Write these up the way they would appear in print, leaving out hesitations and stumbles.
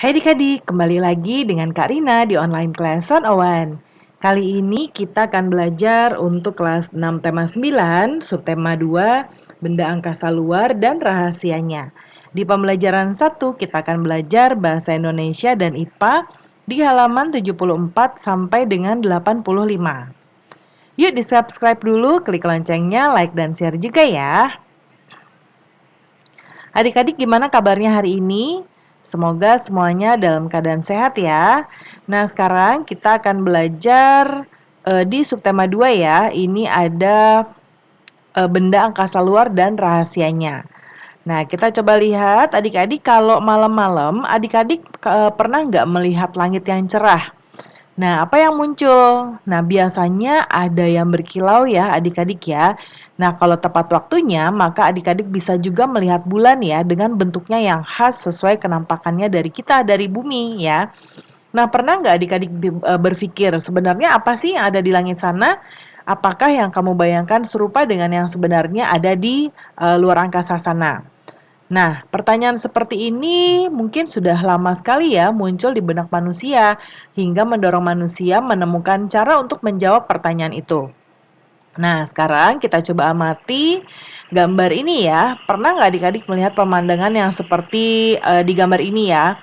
Hai adik-adik, kembali lagi dengan Kak Rina di online class 101. Kali ini kita akan belajar untuk kelas 6 tema 9, subtema 2, benda angkasa luar dan rahasianya. Di pembelajaran 1 kita akan belajar bahasa Indonesia dan IPA di halaman 74 sampai dengan 85. Yuk di-subscribe dulu, klik loncengnya, like dan share juga ya. Adik-adik gimana kabarnya hari ini? Semoga semuanya dalam keadaan sehat ya. Nah, sekarang kita akan belajar di subtema 2 ya. Ini ada benda angkasa luar dan rahasianya. Nah, kita coba lihat adik-adik kalau malam-malam adik-adik pernah nggak melihat langit yang cerah? Nah, apa yang muncul? Nah, biasanya ada yang berkilau ya adik-adik ya. Nah, kalau tepat waktunya, maka adik-adik bisa juga melihat bulan ya dengan bentuknya yang khas sesuai kenampakannya dari kita, dari bumi ya. Nah, pernah nggak adik-adik berpikir sebenarnya apa sih yang ada di langit sana? Apakah yang kamu bayangkan serupa dengan yang sebenarnya ada di luar angkasa sana? Nah, pertanyaan seperti ini mungkin sudah lama sekali ya muncul di benak manusia, hingga mendorong manusia menemukan cara untuk menjawab pertanyaan itu. Nah, sekarang kita coba amati gambar ini ya. Pernah nggak adik-adik melihat pemandangan yang seperti di gambar ini ya?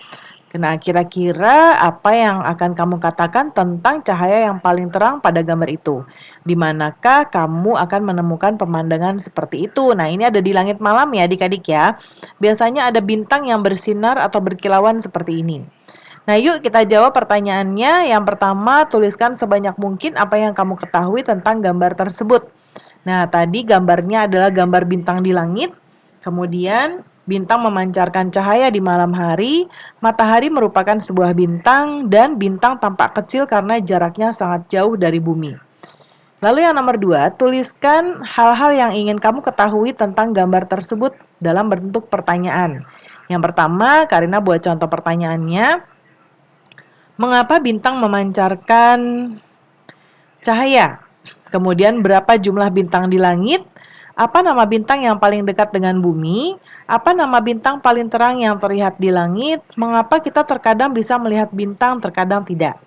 Nah, kira-kira apa yang akan kamu katakan tentang cahaya yang paling terang pada gambar itu? Di manakah kamu akan menemukan pemandangan seperti itu? Nah, ini ada di langit malam ya adik-adik ya. Biasanya ada bintang yang bersinar atau berkilauan seperti ini. Nah, yuk kita jawab pertanyaannya. Yang pertama, tuliskan sebanyak mungkin apa yang kamu ketahui tentang gambar tersebut. Nah, tadi gambarnya adalah gambar bintang di langit. Kemudian, bintang memancarkan cahaya di malam hari. Matahari merupakan sebuah bintang dan bintang tampak kecil karena jaraknya sangat jauh dari bumi. Lalu yang nomor 2, tuliskan hal-hal yang ingin kamu ketahui tentang gambar tersebut dalam bentuk pertanyaan. Yang pertama, Karina buat contoh pertanyaannya. Mengapa bintang memancarkan cahaya? Kemudian berapa jumlah bintang di langit? Apa nama bintang yang paling dekat dengan bumi? Apa nama bintang paling terang yang terlihat di langit? Mengapa kita terkadang bisa melihat bintang, terkadang tidak?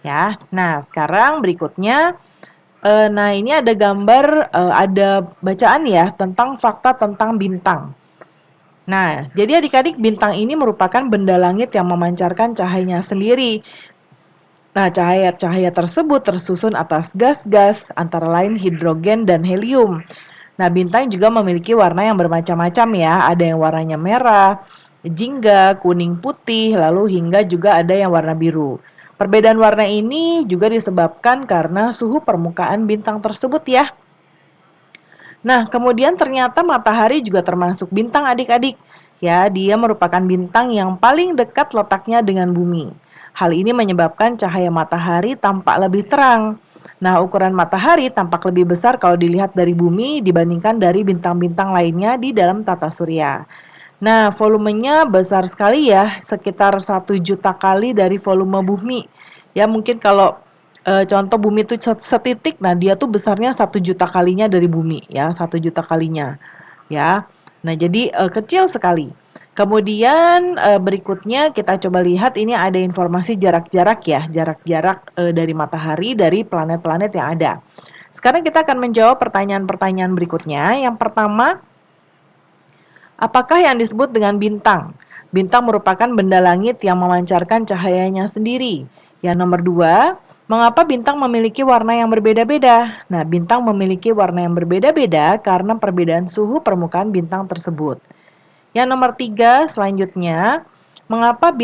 Ya. Nah, sekarang berikutnya nah ini ada gambar, ada bacaan ya tentang fakta tentang bintang. Nah, jadi adik-adik bintang ini merupakan benda langit yang memancarkan cahayanya sendiri. Nah, cahaya-cahaya tersebut tersusun atas gas-gas, antara lain hidrogen dan helium. Nah, bintang juga memiliki warna yang bermacam-macam ya. Ada yang warnanya merah, jingga, kuning putih, lalu hingga juga ada yang warna biru. Perbedaan warna ini juga disebabkan karena suhu permukaan bintang tersebut ya. Nah, kemudian ternyata matahari juga termasuk bintang adik-adik. Ya, dia merupakan bintang yang paling dekat letaknya dengan bumi. Hal ini menyebabkan cahaya matahari tampak lebih terang. Nah, ukuran matahari tampak lebih besar kalau dilihat dari bumi dibandingkan dari bintang-bintang lainnya di dalam tata surya. Nah, volumenya besar sekali ya, sekitar 1 juta kali dari volume bumi. Ya, mungkin kalau contoh bumi itu setitik, nah dia tuh besarnya 1 juta kalinya dari bumi ya, 1 juta kalinya ya. Nah, jadi kecil sekali. Kemudian berikutnya kita coba lihat ini ada informasi jarak-jarak ya, jarak-jarak dari matahari dari planet-planet yang ada. Sekarang kita akan menjawab pertanyaan-pertanyaan berikutnya. Yang pertama, apakah yang disebut dengan bintang? Bintang merupakan benda langit yang memancarkan cahayanya sendiri. Yang nomor 2, mengapa bintang memiliki warna yang berbeda-beda? Nah, bintang memiliki warna yang berbeda-beda karena perbedaan suhu permukaan bintang tersebut. Yang nomor 3, selanjutnya, mengapa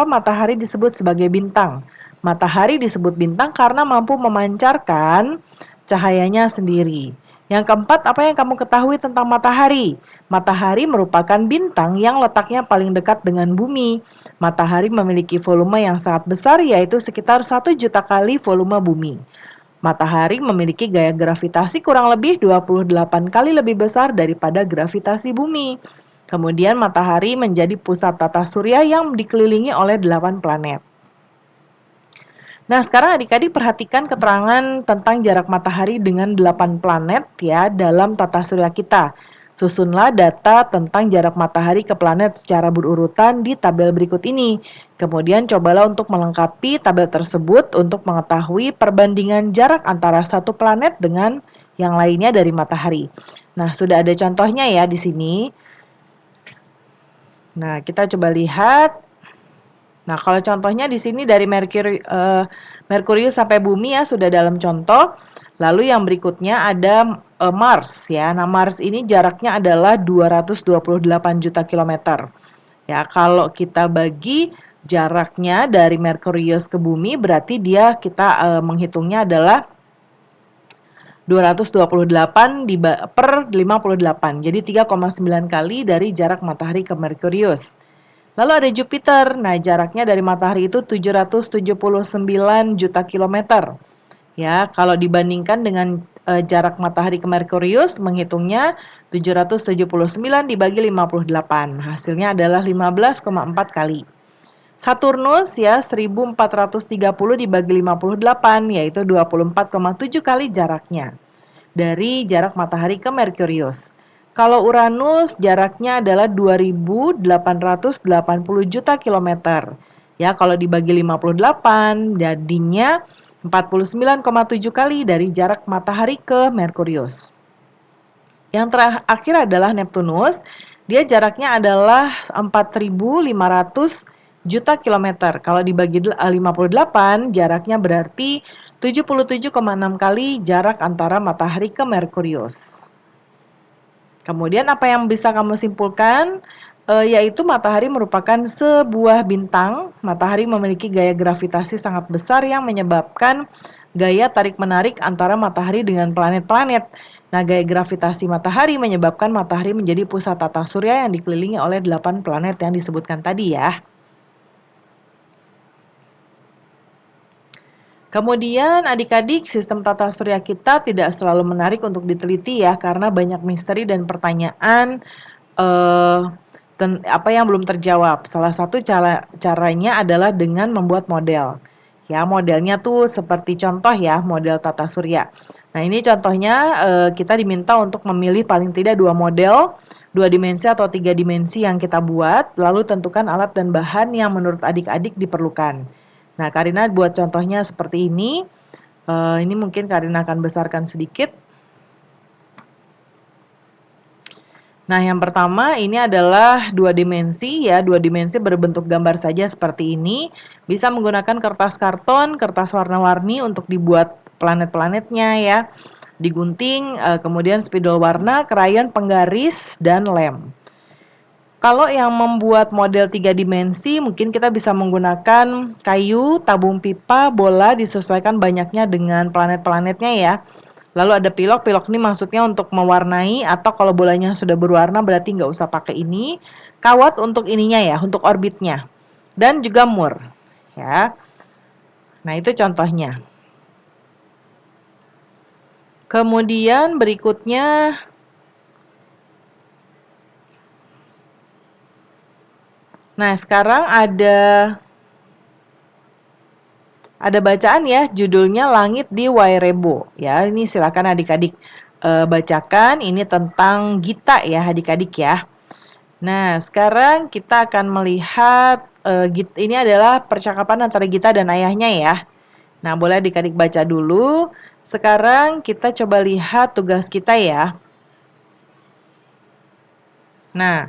matahari disebut sebagai bintang? Matahari disebut bintang karena mampu memancarkan cahayanya sendiri. Yang keempat, apa yang kamu ketahui tentang matahari? Matahari merupakan bintang yang letaknya paling dekat dengan bumi. Matahari memiliki volume yang sangat besar, yaitu sekitar 1 juta kali volume bumi. Matahari memiliki gaya gravitasi kurang lebih 28 kali lebih besar daripada gravitasi bumi. Kemudian matahari menjadi pusat tata surya yang dikelilingi oleh 8 planet. Nah, sekarang adik-adik perhatikan keterangan tentang jarak matahari dengan 8 planet ya dalam tata surya kita. Susunlah data tentang jarak matahari ke planet secara berurutan di tabel berikut ini. Kemudian cobalah untuk melengkapi tabel tersebut untuk mengetahui perbandingan jarak antara satu planet dengan yang lainnya dari matahari. Nah, sudah ada contohnya ya di sini. Nah, kita coba lihat. Nah, kalau contohnya di sini dari Merkurius sampai Bumi ya sudah dalam contoh. Lalu yang berikutnya ada Mars ya. Nah, Mars ini jaraknya adalah 228 juta kilometer. Ya, kalau kita bagi jaraknya dari Merkurius ke Bumi berarti kita menghitungnya adalah 228 per 58. Jadi 3,9 kali dari jarak matahari ke Merkurius. Lalu ada Jupiter. Nah, jaraknya dari matahari itu 779 juta kilometer. Ya, kalau dibandingkan dengan jarak matahari ke Merkurius, menghitungnya 779 dibagi 58. Hasilnya adalah 15,4 kali. Saturnus ya 1430 dibagi 58 yaitu 24,7 kali jaraknya dari jarak matahari ke Merkurius. Kalau Uranus jaraknya adalah 2.880 juta kilometer. Ya, kalau dibagi 58 jadinya 49,7 kali dari jarak matahari ke Merkurius. Yang terakhir adalah Neptunus. Dia jaraknya adalah 4.500 juta kilometer. Kalau dibagi 58, jaraknya berarti 77,6 kali jarak antara matahari ke Merkurius. Kemudian apa yang bisa kamu simpulkan? Yaitu matahari merupakan sebuah bintang. Matahari memiliki gaya gravitasi sangat besar yang menyebabkan gaya tarik-menarik antara matahari dengan planet-planet. Nah, gaya gravitasi matahari menyebabkan matahari menjadi pusat tata surya yang dikelilingi oleh 8 planet yang disebutkan tadi ya. Kemudian adik-adik, sistem tata surya kita tidak selalu menarik untuk diteliti ya, karena banyak misteri dan pertanyaan eh, apa yang belum terjawab. Salah satu caranya adalah dengan membuat model. Ya, modelnya tuh seperti contoh ya, model tata surya. Nah, ini contohnya kita diminta untuk memilih paling tidak 2 model, 2 dimensi atau 3 dimensi yang kita buat, lalu tentukan alat dan bahan yang menurut adik-adik diperlukan. Nah, Karina buat contohnya seperti ini. Ini mungkin Karina akan besarkan sedikit. Nah, yang pertama ini adalah 2 dimensi ya, 2 dimensi berbentuk gambar saja seperti ini. Bisa menggunakan kertas karton, kertas warna-warni untuk dibuat planet-planetnya ya. Digunting, kemudian spidol warna, krayon penggaris, dan lem. Kalau yang membuat model 3 dimensi, mungkin kita bisa menggunakan kayu, tabung pipa, bola disesuaikan banyaknya dengan planet-planetnya ya. Lalu ada pilok, pilok ini maksudnya untuk mewarnai atau kalau bolanya sudah berwarna berarti nggak usah pakai ini. Kawat untuk ininya ya, untuk orbitnya. Dan juga mur. Ya. Nah itu contohnya. Kemudian berikutnya nah, sekarang ada bacaan ya, judulnya Langit di Wairebo. Ya, ini silakan adik-adik bacakan. Ini tentang Gita ya, adik-adik ya. Nah, sekarang kita akan melihat ini adalah percakapan antara Gita dan ayahnya ya. Nah, boleh adik-adik baca dulu. Sekarang kita coba lihat tugas kita ya. Nah,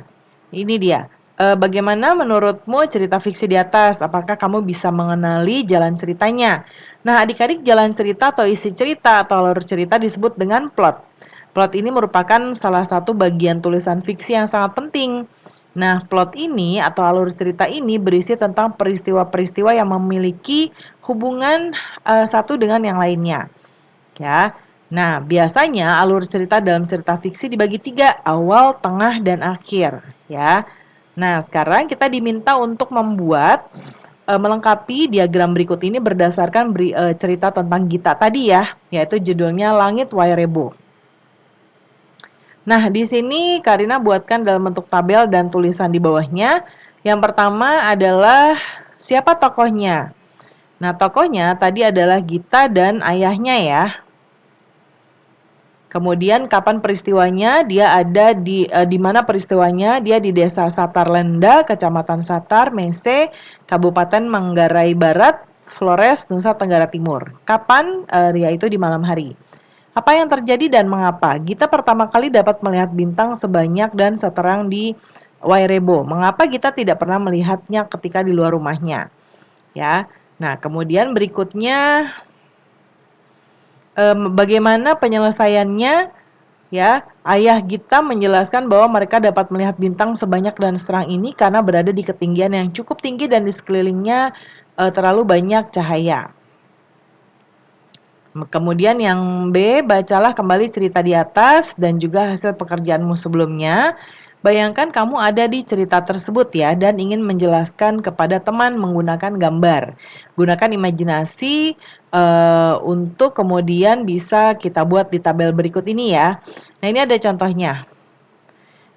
ini dia. Bagaimana menurutmu cerita fiksi di atas? Apakah kamu bisa mengenali jalan ceritanya? Nah, adik-adik, jalan cerita atau isi cerita atau alur cerita disebut dengan plot. Plot ini merupakan salah satu bagian tulisan fiksi yang sangat penting. Nah, plot ini atau alur cerita ini berisi tentang peristiwa-peristiwa yang memiliki hubungan satu dengan yang lainnya. Ya. Nah, biasanya alur cerita dalam cerita fiksi dibagi 3, awal, tengah, dan akhir. Ya. Nah, sekarang kita diminta untuk membuat melengkapi diagram berikut ini berdasarkan cerita tentang Gita tadi ya, yaitu judulnya Langit Wairebo. Nah, di sini Karina buatkan dalam bentuk tabel dan tulisan di bawahnya. Yang pertama adalah siapa tokohnya. Nah, tokohnya tadi adalah Gita dan ayahnya ya. Kemudian kapan peristiwanya? Dia ada di mana peristiwanya? Dia di Desa Satarlenda, Kecamatan Satar, Mese, Kabupaten Manggarai Barat, Flores, Nusa Tenggara Timur. Kapan? Yaitu di malam hari. Apa yang terjadi dan mengapa? Gita pertama kali dapat melihat bintang sebanyak dan seterang di Wairebo. Mengapa Gita tidak pernah melihatnya ketika di luar rumahnya? Ya. Nah, kemudian berikutnya bagaimana penyelesaiannya? Ya, ayah Gita menjelaskan bahwa mereka dapat melihat bintang sebanyak dan seterang ini karena berada di ketinggian yang cukup tinggi dan di sekelilingnya terlalu banyak cahaya. Kemudian yang B, bacalah kembali cerita di atas dan juga hasil pekerjaanmu sebelumnya. Bayangkan kamu ada di cerita tersebut ya dan ingin menjelaskan kepada teman menggunakan gambar. Gunakan imajinasi untuk kemudian bisa kita buat di tabel berikut ini ya. Nah, ini ada contohnya.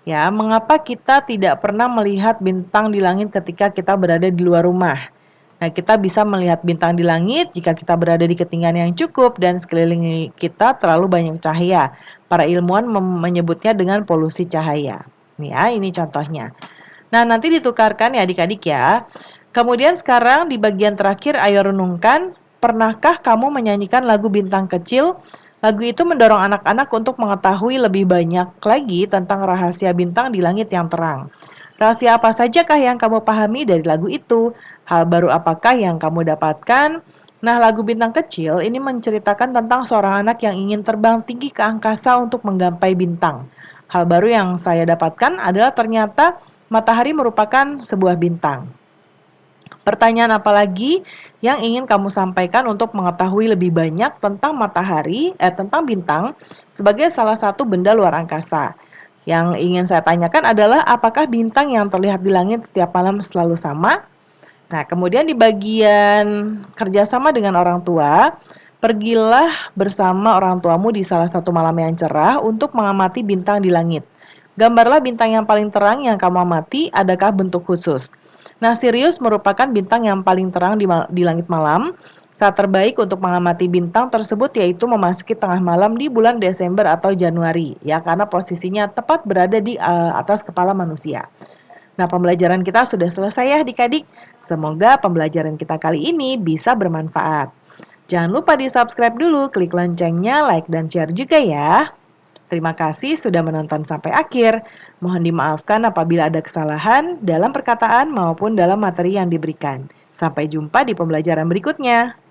Ya, mengapa kita tidak pernah melihat bintang di langit ketika kita berada di luar rumah? Nah, kita bisa melihat bintang di langit jika kita berada di ketinggian yang cukup dan sekeliling kita terlalu banyak cahaya. Para ilmuwan menyebutnya dengan polusi cahaya. Nih ya, ini contohnya. Nah, nanti ditukarkan ya adik-adik ya. Kemudian sekarang di bagian terakhir ayo renungkan, pernahkah kamu menyanyikan lagu Bintang Kecil? Lagu itu mendorong anak-anak untuk mengetahui lebih banyak lagi tentang rahasia bintang di langit yang terang. Rahasia apa sajakah yang kamu pahami dari lagu itu? Hal baru apakah yang kamu dapatkan? Nah, lagu Bintang Kecil ini menceritakan tentang seorang anak yang ingin terbang tinggi ke angkasa untuk menggapai bintang. Hal baru yang saya dapatkan adalah ternyata matahari merupakan sebuah bintang. Pertanyaan apa lagi yang ingin kamu sampaikan untuk mengetahui lebih banyak tentang tentang bintang sebagai salah satu benda luar angkasa? Yang ingin saya tanyakan adalah apakah bintang yang terlihat di langit setiap malam selalu sama? Nah, kemudian di bagian kerjasama dengan orang tua, pergilah bersama orang tuamu di salah satu malam yang cerah untuk mengamati bintang di langit. Gambarlah bintang yang paling terang yang kamu amati, adakah bentuk khusus? Nah, Sirius merupakan bintang yang paling terang di langit malam. Saat terbaik untuk mengamati bintang tersebut yaitu memasuki tengah malam di bulan Desember atau Januari, ya karena posisinya tepat berada di atas kepala manusia. Nah, pembelajaran kita sudah selesai ya adik-adik. Semoga pembelajaran kita kali ini bisa bermanfaat. Jangan lupa di-subscribe dulu, klik loncengnya, like dan share juga ya. Terima kasih sudah menonton sampai akhir. Mohon dimaafkan apabila ada kesalahan dalam perkataan maupun dalam materi yang diberikan. Sampai jumpa di pembelajaran berikutnya.